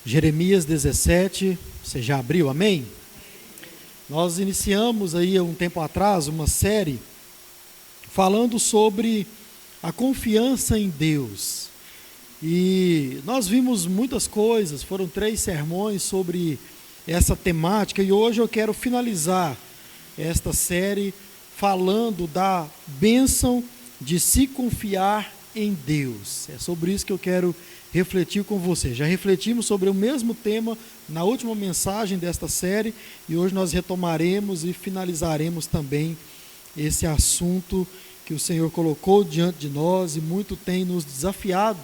Jeremias 17, você já abriu, amém? Nós iniciamos aí há um tempo atrás uma série falando sobre a confiança em Deus. E nós vimos muitas coisas, foram 3 sermões sobre essa temática e hoje eu quero finalizar esta série falando da bênção de se confiar em Deus. É sobre isso que eu quero refletir com você. Já refletimos sobre o mesmo tema na última mensagem desta série e hoje nós retomaremos e finalizaremos também esse assunto que o Senhor colocou diante de nós e muito tem nos desafiado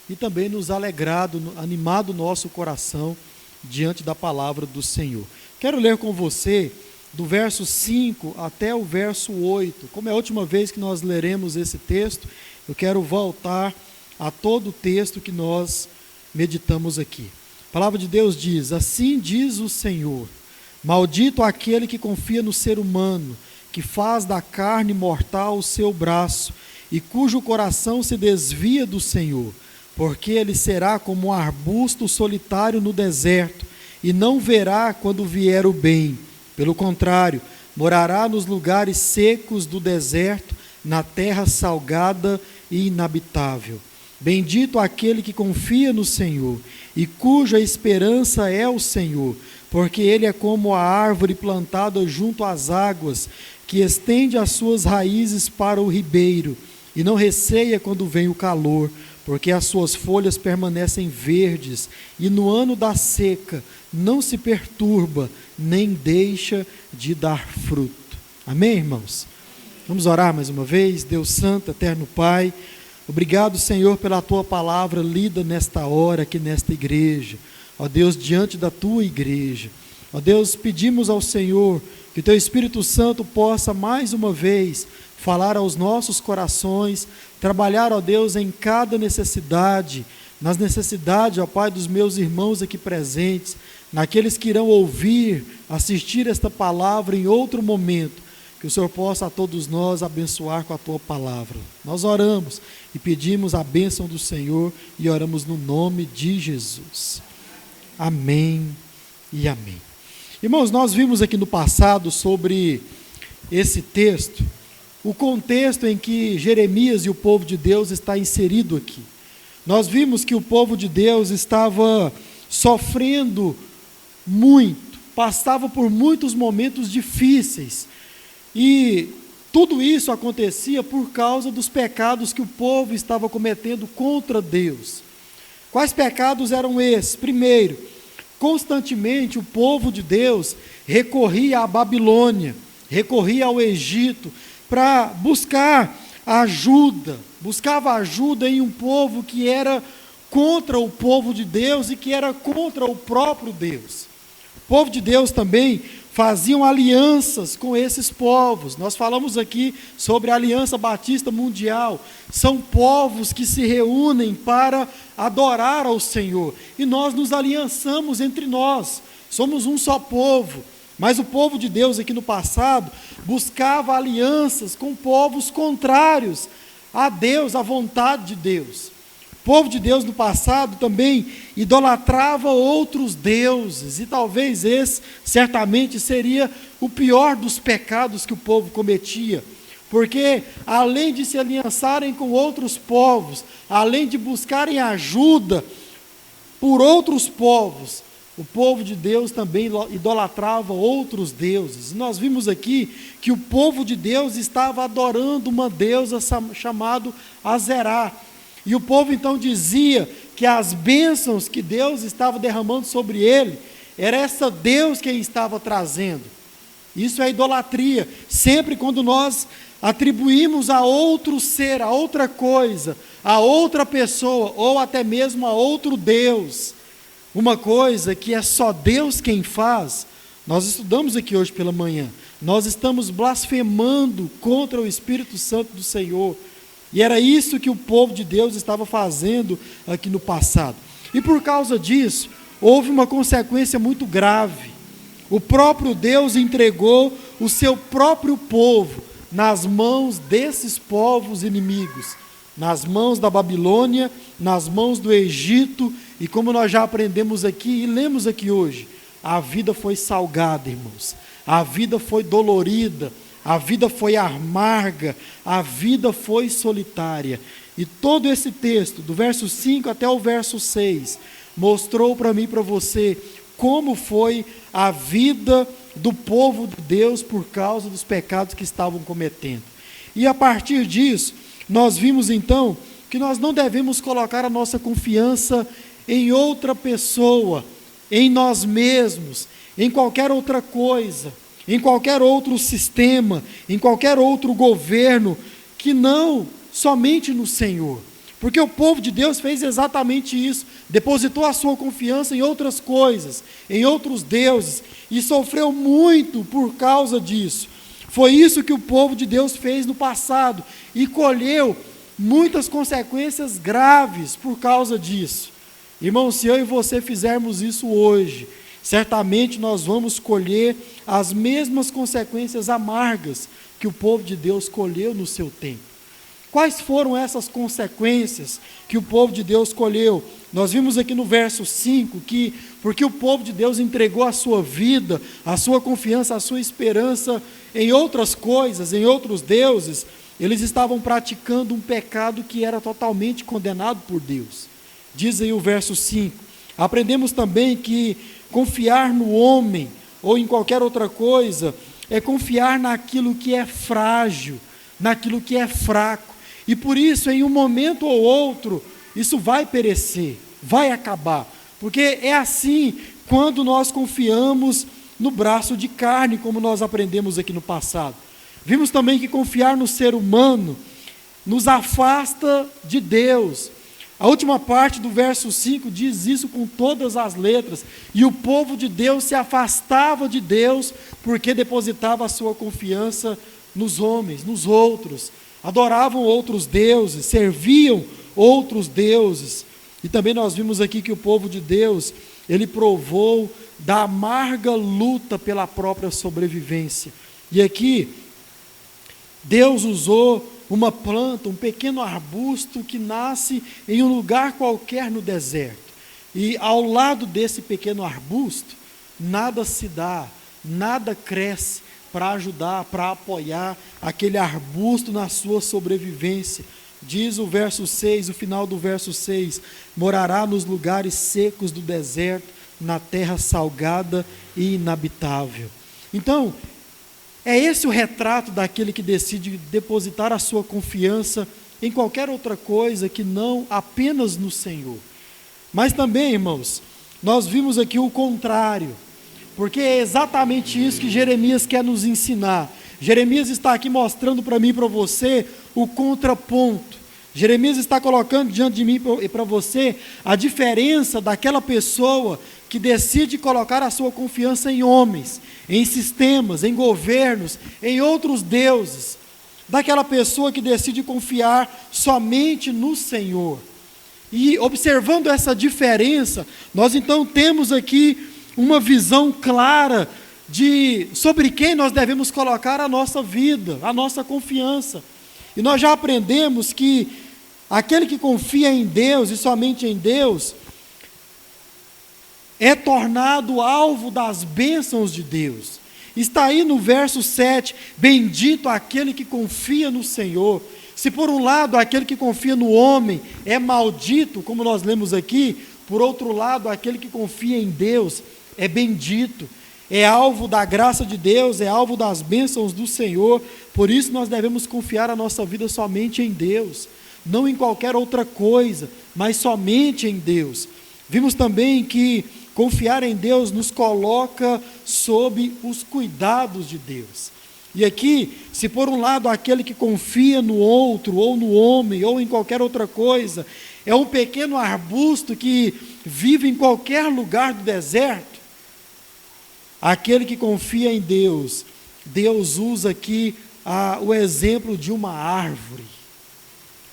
e também nos alegrado, animado o nosso coração diante da palavra do Senhor. Quero ler com você do verso 5 até o verso 8. Como é a última vez que nós leremos esse texto, eu quero voltar a todo o texto que nós meditamos aqui. A palavra de Deus diz: assim diz o Senhor, maldito aquele que confia no ser humano, que faz da carne mortal o seu braço, e cujo coração se desvia do Senhor, porque ele será como um arbusto solitário no deserto, e não verá quando vier o bem. Pelo contrário, morará nos lugares secos do deserto, na terra salgada e inabitável. Bendito aquele que confia no Senhor, e cuja esperança é o Senhor, porque ele é como a árvore plantada junto às águas, que estende as suas raízes para o ribeiro, e não receia quando vem o calor, porque as suas folhas permanecem verdes, e no ano da seca não se perturba, nem deixa de dar fruto. Amém, irmãos? Vamos orar mais uma vez. Deus Santo, Eterno Pai, obrigado, Senhor, pela Tua palavra lida nesta hora aqui nesta igreja. Ó Deus, diante da Tua igreja. Ó Deus, pedimos ao Senhor que o Teu Espírito Santo possa mais uma vez falar aos nossos corações, trabalhar, ó Deus, em cada necessidade, nas necessidades, ó Pai, dos meus irmãos aqui presentes, naqueles que irão ouvir, assistir esta palavra em outro momento, que o Senhor possa a todos nós abençoar com a Tua palavra. Nós oramos e pedimos a bênção do Senhor e oramos no nome de Jesus. Amém e amém. Irmãos, nós vimos aqui no passado sobre esse texto, o contexto em que Jeremias e o povo de Deus está inserido aqui. Nós vimos que o povo de Deus estava sofrendo muito, passava por muitos momentos difíceis, e tudo isso acontecia por causa dos pecados que o povo estava cometendo contra Deus. Quais pecados eram esses? Primeiro, constantemente o povo de Deus recorria à Babilônia, recorria ao Egito para buscar ajuda, buscava ajuda em um povo que era contra o povo de Deus e que era contra o próprio Deus. O povo de Deus também faziam alianças com esses povos. Nós falamos aqui sobre a Aliança Batista Mundial. São povos que se reúnem para adorar ao Senhor. E nós nos aliançamos entre nós. Somos um só povo. Mas o povo de Deus aqui no passado buscava alianças com povos contrários a Deus, à vontade de Deus. O povo de Deus no passado também idolatrava outros deuses, e talvez esse certamente seria o pior dos pecados que o povo cometia, porque além de se aliançarem com outros povos, além de buscarem ajuda por outros povos, o povo de Deus também idolatrava outros deuses. Nós vimos aqui que o povo de Deus estava adorando uma deusa chamada Azerá. E o povo então dizia que as bênçãos que Deus estava derramando sobre ele, era essa Deus quem estava trazendo. Isso é idolatria. Sempre quando nós atribuímos a outro ser, a outra coisa, a outra pessoa, ou até mesmo a outro Deus, uma coisa que é só Deus quem faz, nós estudamos aqui hoje pela manhã, nós estamos blasfemando contra o Espírito Santo do Senhor. E era isso que o povo de Deus estava fazendo aqui no passado. E por causa disso, houve uma consequência muito grave. O próprio Deus entregou o seu próprio povo nas mãos desses povos inimigos, nas mãos da Babilônia, nas mãos do Egito E como nós já aprendemos aqui e lemos aqui hoje, a vida foi salgada, irmãos. A vida foi dolorida, a vida foi amarga, a vida foi solitária. E todo esse texto, do verso 5 até o verso 6, mostrou para mim e para você como foi a vida do povo de Deus por causa dos pecados que estavam cometendo. E a partir disso, nós vimos então que nós não devemos colocar a nossa confiança em outra pessoa, em nós mesmos, em qualquer outra coisa, em qualquer outro sistema, em qualquer outro governo, que não somente no Senhor. Porque o povo de Deus fez exatamente isso, depositou a sua confiança em outras coisas, em outros deuses, e sofreu muito por causa disso. Foi isso que o povo de Deus fez no passado, e colheu muitas consequências graves por causa disso. Irmão, se eu e você fizermos isso hoje, certamente nós vamos colher as mesmas consequências amargas que o povo de Deus colheu no seu tempo. Quais foram essas consequências que o povo de Deus colheu? Nós vimos aqui no verso 5 que, porque o povo de Deus entregou a sua vida, a sua confiança, a sua esperança em outras coisas, em outros deuses, eles estavam praticando um pecado que era totalmente condenado por Deus. Diz aí o verso 5. Aprendemos também que confiar no homem ou em qualquer outra coisa é confiar naquilo que é frágil, naquilo que é fraco. E por isso, em um momento ou outro, isso vai perecer, vai acabar. Porque é assim quando nós confiamos no braço de carne, como nós aprendemos aqui no passado. Vimos também que confiar no ser humano nos afasta de Deus. A última parte do verso 5 diz isso com todas as letras. E o povo de Deus se afastava de Deus porque depositava a sua confiança nos homens, nos outros. Adoravam outros deuses, serviam outros deuses. E também nós vimos aqui que o povo de Deus, ele provou da amarga luta pela própria sobrevivência. E aqui, Deus usou uma planta, um pequeno arbusto que nasce em um lugar qualquer no deserto. E ao lado desse pequeno arbusto, nada se dá, nada cresce para ajudar, para apoiar aquele arbusto na sua sobrevivência. Diz o verso 6, o final do verso 6, morará nos lugares secos do deserto, na terra salgada e inabitável. Então, é esse o retrato daquele que decide depositar a sua confiança em qualquer outra coisa que não apenas no Senhor. Mas também, irmãos, nós vimos aqui o contrário, porque é exatamente isso que Jeremias quer nos ensinar. Jeremias está aqui mostrando para mim e para você o contraponto. Jeremias está colocando diante de mim e para você a diferença daquela pessoa que decide colocar a sua confiança em homens, em sistemas, em governos, em outros deuses, daquela pessoa que decide confiar somente no Senhor. E observando essa diferença, nós então temos aqui uma visão clara sobre quem nós devemos colocar a nossa vida, a nossa confiança. E nós já aprendemos que aquele que confia em Deus e somente em Deus é tornado alvo das bênçãos de Deus. Está aí no verso 7, bendito aquele que confia no Senhor. Se por um lado aquele que confia no homem é maldito, como nós lemos aqui, por outro lado aquele que confia em Deus é bendito, é alvo da graça de Deus, é alvo das bênçãos do Senhor. Por isso nós devemos confiar a nossa vida somente em Deus, não em qualquer outra coisa, mas somente em Deus. Vimos também que confiar em Deus nos coloca sob os cuidados de Deus. E aqui, se por um lado aquele que confia no outro, ou no homem, ou em qualquer outra coisa, é um pequeno arbusto que vive em qualquer lugar do deserto, aquele que confia em Deus, Deus usa aqui o exemplo de uma árvore.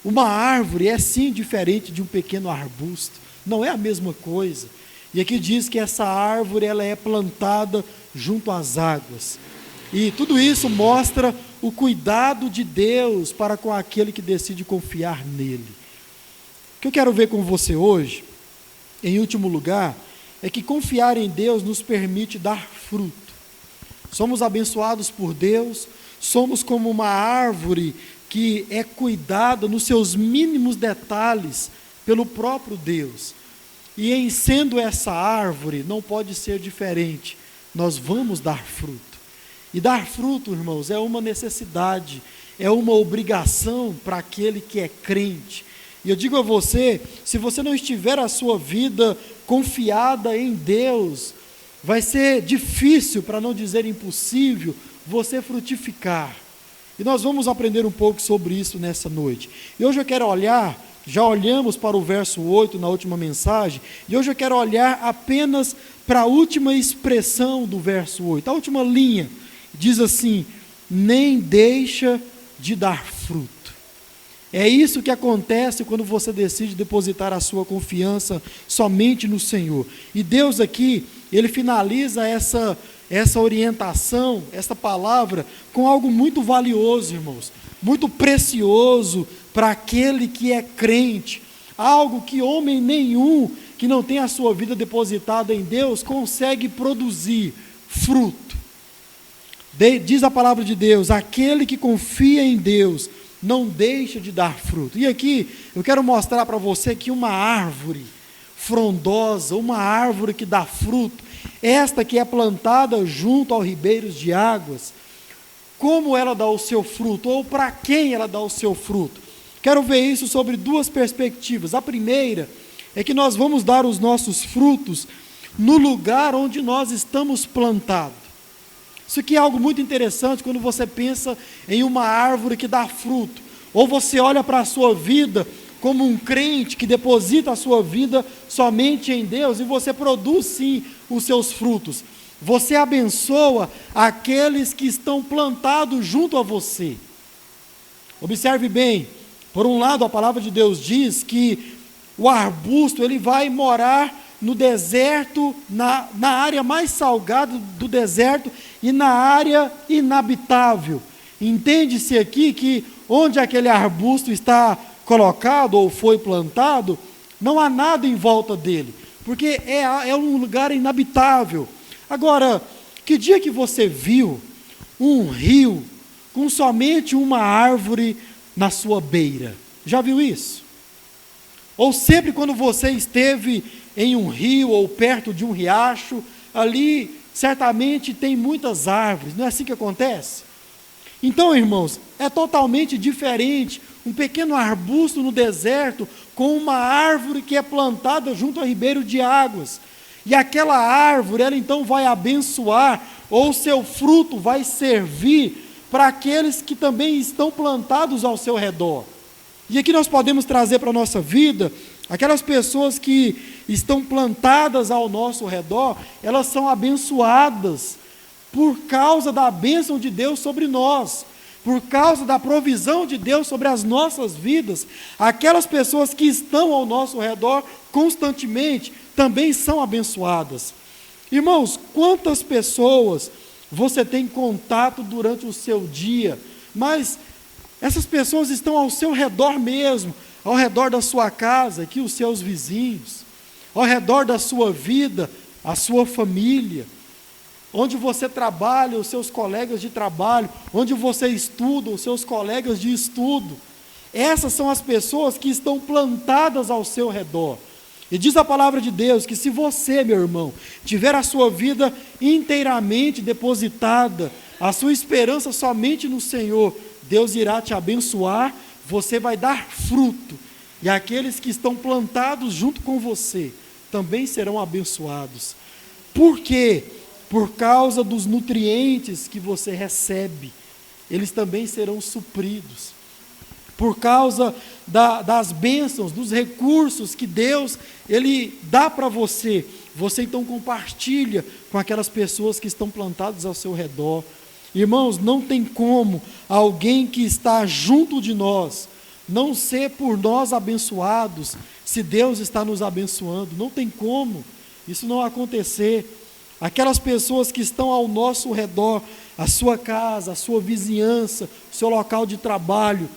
Uma árvore é sim diferente de um pequeno arbusto, não é a mesma coisa. E aqui diz que essa árvore ela é plantada junto às águas. E tudo isso mostra o cuidado de Deus para com aquele que decide confiar nele. O que eu quero ver com você hoje em último lugar, é que confiar em Deus nos permite dar fruto. Somos abençoados por Deus, somos como uma árvore que é cuidada nos seus mínimos detalhes pelo próprio Deus. E em sendo essa árvore, não pode ser diferente. Nós vamos dar fruto. E dar fruto, irmãos, é uma necessidade, é uma obrigação para aquele que é crente. E eu digo a você, se você não estiver a sua vida confiada em Deus, vai ser difícil, para não dizer impossível, você frutificar. E nós vamos aprender um pouco sobre isso nessa noite. E hoje eu quero olhar, já olhamos para o verso 8 na última mensagem, e hoje eu quero olhar apenas para a última expressão do verso 8, a última linha. Diz assim: nem deixa de dar fruto. É isso que acontece quando você decide depositar a sua confiança somente no Senhor. E Deus aqui, Ele finaliza essa orientação, essa palavra, com algo muito valioso, irmãos, muito precioso para aquele que é crente, algo que homem nenhum que não tem a sua vida depositada em Deus consegue produzir: fruto. Diz a palavra de Deus: aquele que confia em Deus não deixa de dar fruto. E aqui eu quero mostrar para você que uma árvore frondosa, uma árvore que dá fruto, esta que é plantada junto aos ribeiros de águas, como ela dá o seu fruto, ou para quem ela dá o seu fruto. Quero ver isso sobre duas perspectivas. A primeira é que nós vamos dar os nossos frutos no lugar onde nós estamos plantados. Isso aqui é algo muito interessante quando você pensa em uma árvore que dá fruto, ou você olha para a sua vida como um crente que deposita a sua vida somente em Deus, e você produz sim os seus frutos. Você abençoa aqueles que estão plantados junto a você. Observe bem, por um lado a palavra de Deus diz que o arbusto ele vai morar no deserto, na área mais salgada do deserto e na área inabitável. Entende-se aqui que onde aquele arbusto está colocado ou foi plantado, não há nada em volta dele, porque é um lugar inabitável. Agora, que dia que você viu um rio com somente uma árvore na sua beira? Já viu isso? Ou sempre quando você esteve em um rio ou perto de um riacho, ali certamente tem muitas árvores, não é assim que acontece? Então, irmãos, é totalmente diferente um pequeno arbusto no deserto com uma árvore que é plantada junto a ribeiro de águas. E aquela árvore, ela então vai abençoar, ou seu fruto vai servir para aqueles que também estão plantados ao seu redor. E aqui nós podemos trazer para a nossa vida, aquelas pessoas que estão plantadas ao nosso redor, elas são abençoadas por causa da bênção de Deus sobre nós, por causa da provisão de Deus sobre as nossas vidas. Aquelas pessoas que estão ao nosso redor constantemente também são abençoadas. Irmãos, quantas pessoas você tem contato durante o seu dia, mas essas pessoas estão ao seu redor mesmo, ao redor da sua casa, aqui os seus vizinhos, ao redor da sua vida, a sua família, onde você trabalha, os seus colegas de trabalho, onde você estuda, os seus colegas de estudo. Essas são as pessoas que estão plantadas ao seu redor. E diz a palavra de Deus que se você, meu irmão, tiver a sua vida inteiramente depositada, a sua esperança somente no Senhor, Deus irá te abençoar, você vai dar fruto, e aqueles que estão plantados junto com você também serão abençoados. Por quê? Por causa dos nutrientes que você recebe, eles também serão supridos. Por causa das bênçãos, dos recursos que Deus Ele dá para você, você então compartilha com aquelas pessoas que estão plantadas ao seu redor. Irmãos, não tem como alguém que está junto de nós não ser por nós abençoados, se Deus está nos abençoando. Não tem como isso não acontecer. Aquelas pessoas que estão ao nosso redor, a sua casa, a sua vizinhança, o seu local de trabalho,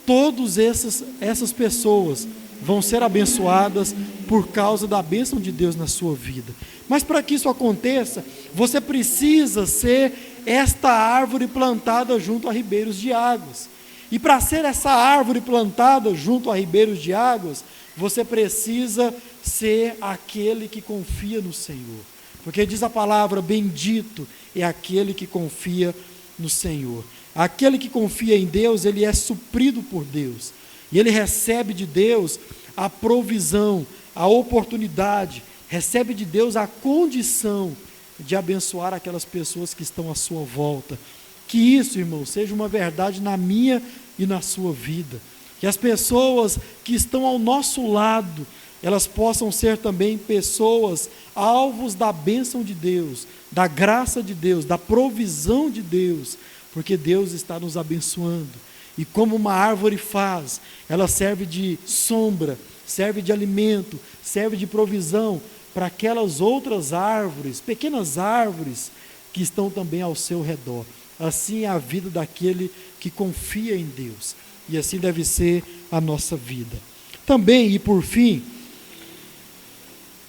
todas essas pessoas vão ser abençoadas por causa da bênção de Deus na sua vida. Mas para que isso aconteça, você precisa ser esta árvore plantada junto a ribeiros de águas. E para ser essa árvore plantada junto a ribeiros de águas, você precisa ser aquele que confia no Senhor. Porque diz a palavra, bendito é aquele que confia no Senhor. Aquele que confia em Deus, ele é suprido por Deus. E ele recebe de Deus a provisão, a oportunidade, recebe de Deus a condição de abençoar aquelas pessoas que estão à sua volta. Que isso, irmão, seja uma verdade na minha e na sua vida. Que as pessoas que estão ao nosso lado, elas possam ser também pessoas alvos da bênção de Deus, da graça de Deus, da provisão de Deus, porque Deus está nos abençoando. E como uma árvore faz, ela serve de sombra, serve de alimento, serve de provisão para aquelas outras árvores, pequenas árvores que estão também ao seu redor. Assim é a vida daquele que confia em Deus. E assim deve ser a nossa vida. Também, e por fim,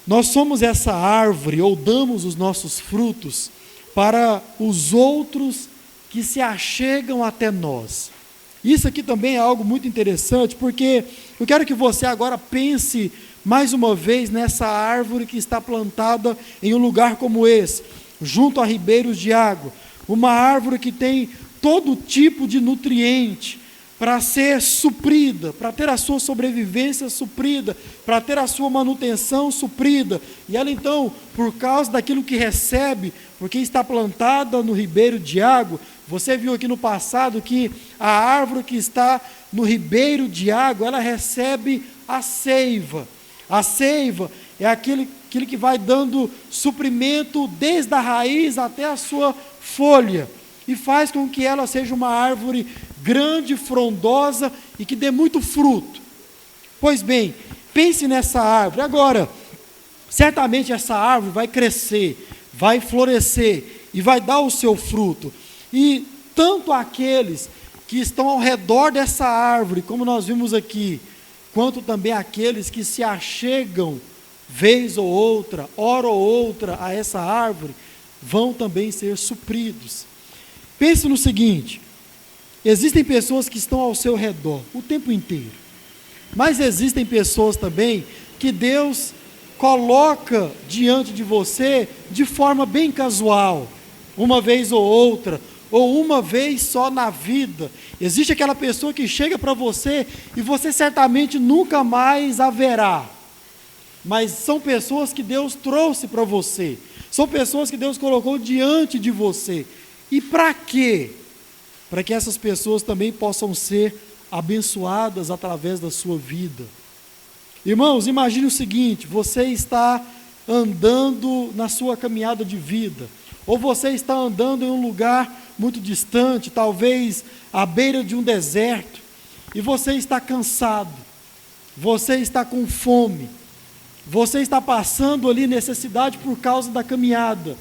nós somos essa árvore, ou damos os nossos frutos para os outros que se achegam até nós. Isso aqui também é algo muito interessante, porque eu quero que você agora pense mais uma vez nessa árvore que está plantada em um lugar como esse, junto a ribeiros de água. Uma árvore que tem todo tipo de nutriente para ser suprida, para ter a sua sobrevivência suprida, para ter a sua manutenção suprida. E ela então, por causa daquilo que recebe, porque está plantada no ribeiro de água, você viu aqui no passado que a árvore que está no ribeiro de água, ela recebe a seiva. A seiva é aquele que vai dando suprimento desde a raiz até a sua folha, e faz com que ela seja uma árvore grande, frondosa e que dê muito fruto. Pois bem, pense nessa árvore. Agora, certamente essa árvore vai crescer, vai florescer e vai dar o seu fruto. E tanto aqueles que estão ao redor dessa árvore, como nós vimos aqui, quanto também aqueles que se achegam, vez ou outra, hora ou outra, a essa árvore, vão também ser supridos. Pense no seguinte: existem pessoas que estão ao seu redor o tempo inteiro, mas existem pessoas também que Deus coloca diante de você de forma bem casual, uma vez ou outra, ou uma vez só na vida. Existe aquela pessoa que chega para você e você certamente nunca mais a verá, mas são pessoas que Deus trouxe para você, são pessoas que Deus colocou diante de você. E para quê? Para que essas pessoas também possam ser abençoadas através da sua vida. Irmãos, imagine o seguinte: você está andando na sua caminhada de vida, ou você está andando em um lugar muito distante, talvez à beira de um deserto, e você está cansado, você está com fome, você está passando ali necessidade por causa da caminhada,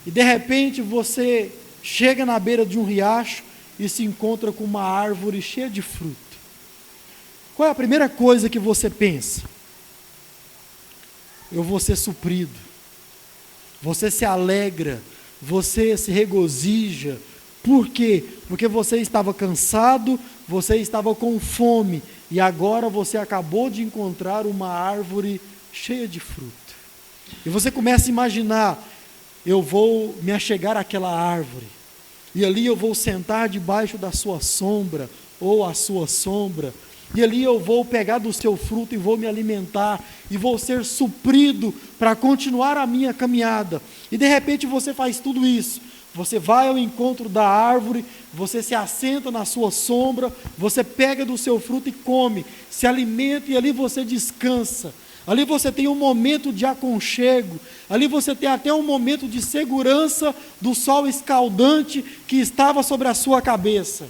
e de repente você chega na beira de um riacho e se encontra com uma árvore cheia de fruto. Qual é a primeira coisa que você pensa? Eu vou ser suprido. Você se alegra, você se regozija. Por quê? Porque você estava cansado, você estava com fome, e agora você acabou de encontrar uma árvore cheia de fruto. E você começa a imaginar: eu vou me achegar àquela árvore, e ali eu vou sentar debaixo da sua sombra, ou a sua sombra, e ali eu vou pegar do seu fruto e vou me alimentar, e vou ser suprido para continuar a minha caminhada. E de repente você faz tudo isso, você vai ao encontro da árvore, você se assenta na sua sombra, você pega do seu fruto e come, se alimenta, e ali você descansa. Ali você tem um momento de aconchego, ali você tem até um momento de segurança do sol escaldante que estava sobre a sua cabeça.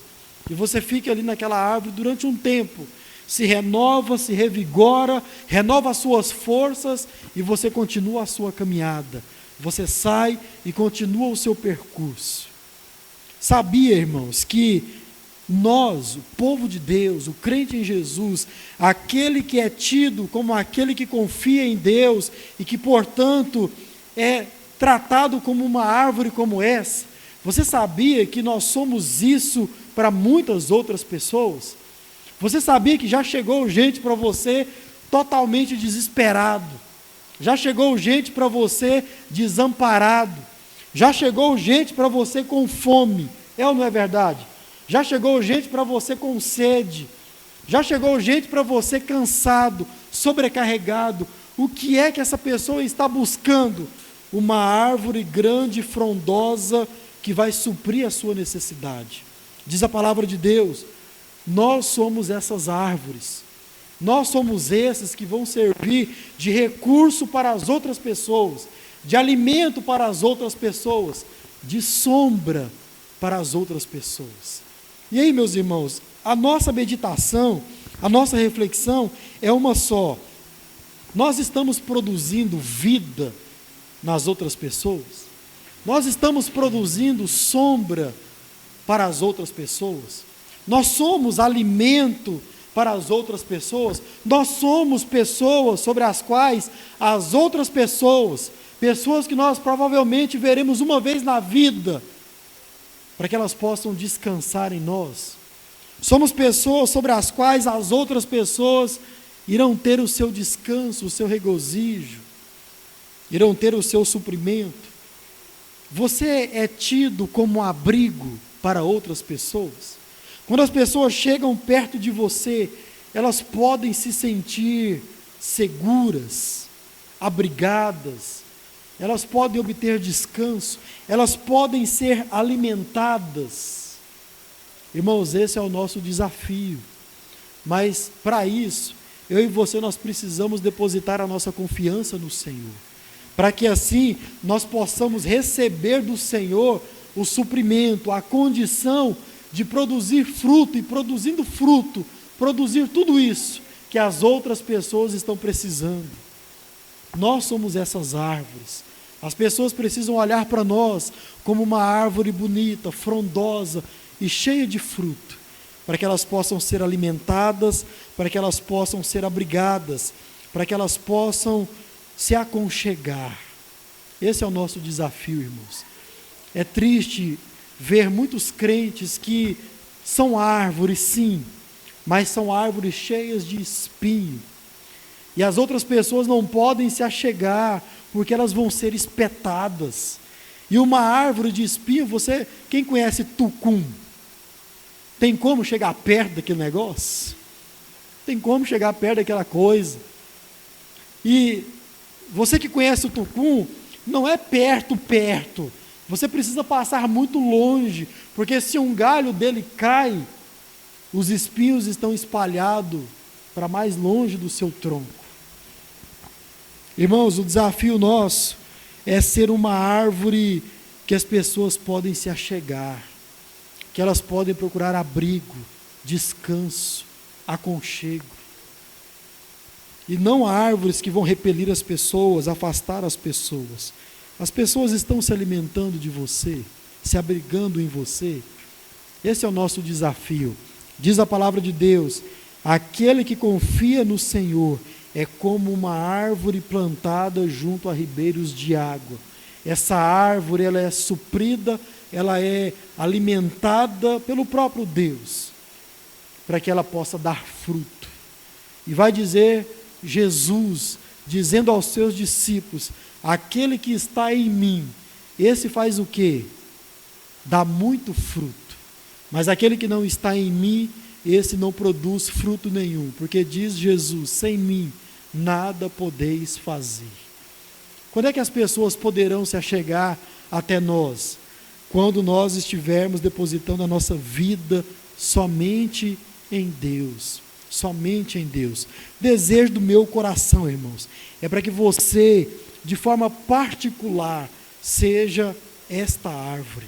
E você fica ali naquela árvore durante um tempo, se renova, se revigora, renova as suas forças, e você continua a sua caminhada. Você sai e continua o seu percurso. Sabia, irmãos, que Nós, o povo de Deus, o crente em Jesus, aquele que é tido como aquele que confia em Deus e que, portanto, é tratado como uma árvore como essa, você sabia que nós somos isso para muitas outras pessoas? Você sabia que já chegou gente para você totalmente desesperado? Já chegou gente para você desamparado? Já chegou gente para você com fome? É ou não é verdade? Já chegou gente para você com sede? Já chegou gente para você cansado, sobrecarregado? O que é que essa pessoa está buscando? Uma árvore grande e frondosa que vai suprir a sua necessidade. Diz a palavra de Deus, nós somos essas árvores. Nós somos esses que vão servir de recurso para as outras pessoas, de alimento para as outras pessoas, de sombra para as outras pessoas. E aí, meus irmãos, a nossa meditação, a nossa reflexão é uma só. Nós estamos produzindo vida nas outras pessoas? Nós estamos produzindo sombra para as outras pessoas? Nós somos alimento para as outras pessoas? Nós somos pessoas sobre as quais as outras pessoas que nós provavelmente veremos uma vez na vida, para que elas possam descansar em nós. Somos pessoas sobre as quais as outras pessoas irão ter o seu descanso, o seu regozijo, irão ter o seu suprimento. Você é tido como abrigo para outras pessoas? Quando as pessoas chegam perto de você, elas podem se sentir seguras, abrigadas, elas podem obter descanso, elas podem ser alimentadas. Irmãos, esse é o nosso desafio. Mas para isso, eu e você, nós precisamos depositar a nossa confiança no Senhor, para que assim nós possamos receber do Senhor o suprimento, a condição de produzir fruto, e produzindo fruto, produzir tudo isso que as outras pessoas estão precisando. Nós somos essas árvores. As pessoas precisam olhar para nós como uma árvore bonita, frondosa e cheia de fruto, para que elas possam ser alimentadas, para que elas possam ser abrigadas, para que elas possam se aconchegar. Esse é o nosso desafio, irmãos. É triste ver muitos crentes que são árvores, sim, mas são árvores cheias de espinho. E as outras pessoas não podem se achegar, porque elas vão ser espetadas. E uma árvore de espinho, quem conhece tucum? Tem como chegar perto daquele negócio? Tem como chegar perto daquela coisa? E você que conhece o tucum, não é perto, você precisa passar muito longe, porque se um galho dele cai, os espinhos estão espalhados para mais longe do seu tronco. Irmãos, o desafio nosso é ser uma árvore que as pessoas podem se achegar, que elas podem procurar abrigo, descanso, aconchego. E não árvores que vão repelir as pessoas, afastar as pessoas. As pessoas estão se alimentando de você, se abrigando em você. Esse é o nosso desafio. Diz a palavra de Deus, aquele que confia no Senhor é como uma árvore plantada junto a ribeiros de água. Essa árvore, ela é suprida, ela é alimentada pelo próprio Deus, para que ela possa dar fruto. E vai dizer Jesus, dizendo aos seus discípulos, aquele que está em mim, esse faz o quê? Dá muito fruto. Mas aquele que não está em mim, esse não produz fruto nenhum, porque diz Jesus, sem mim nada podeis fazer. Quando é que as pessoas poderão se achegar até nós? Quando nós estivermos depositando a nossa vida somente em Deus. Somente em Deus. Desejo do meu coração, irmãos, é para que você, de forma particular, seja esta árvore.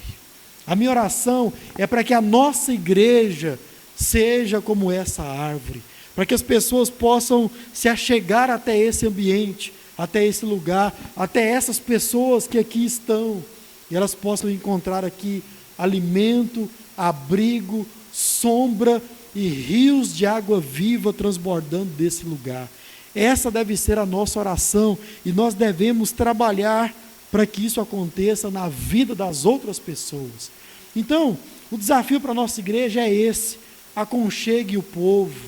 A minha oração é para que a nossa igreja seja como essa árvore, para que as pessoas possam se achegar até esse ambiente, até esse lugar, até essas pessoas que aqui estão, e elas possam encontrar aqui alimento, abrigo, sombra e rios de água viva transbordando desse lugar. Essa deve ser a nossa oração e nós devemos trabalhar para que isso aconteça na vida das outras pessoas. Então, o desafio para a nossa igreja é esse: aconchegue o povo,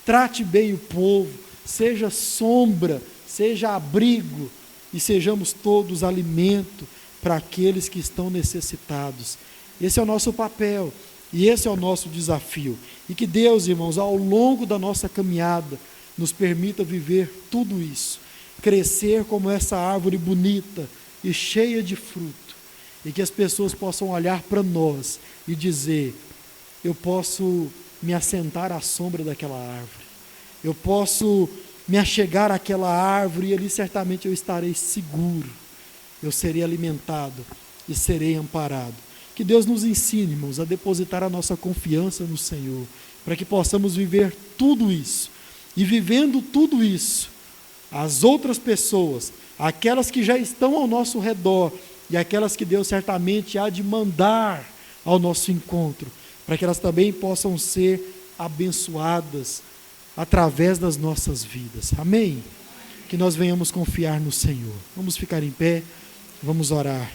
trate bem o povo, seja sombra, seja abrigo, e sejamos todos alimento para aqueles que estão necessitados. Esse é o nosso papel e esse é o nosso desafio. E que Deus, irmãos, ao longo da nossa caminhada, nos permita viver tudo isso, crescer como essa árvore bonita e cheia de fruto, e que as pessoas possam olhar para nós e dizer: eu posso me assentar à sombra daquela árvore, eu posso me achegar àquela árvore e ali certamente eu estarei seguro, eu serei alimentado e serei amparado. Que Deus nos ensine, irmãos, a depositar a nossa confiança no Senhor, para que possamos viver tudo isso, e vivendo tudo isso, as outras pessoas, aquelas que já estão ao nosso redor, e aquelas que Deus certamente há de mandar ao nosso encontro, para que elas também possam ser abençoadas através das nossas vidas. Amém? Que nós venhamos confiar no Senhor. Vamos ficar em pé, vamos orar.